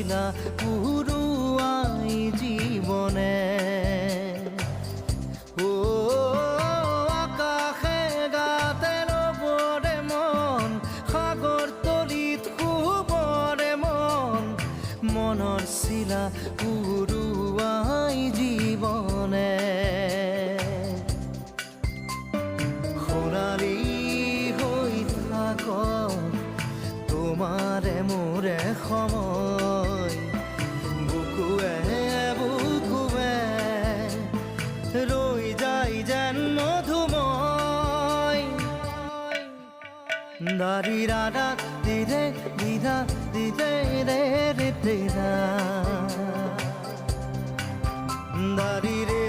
শিলা পুরুয়াই জীবনে ও আকাশে গাতে রবরে মন সাগর তলিত শুবরে মন মনৰ শিলা পুরুয়াই জীবনে সোণালী হৈ থাক তোমাৰে মোৰে সময় বুকুৱে বুকুৱে ৰৈ যায় যেন মধুময় দাৰি ৰাধা দিদে দিদা দিদে ৰে ৰে দিদা দাৰি ৰে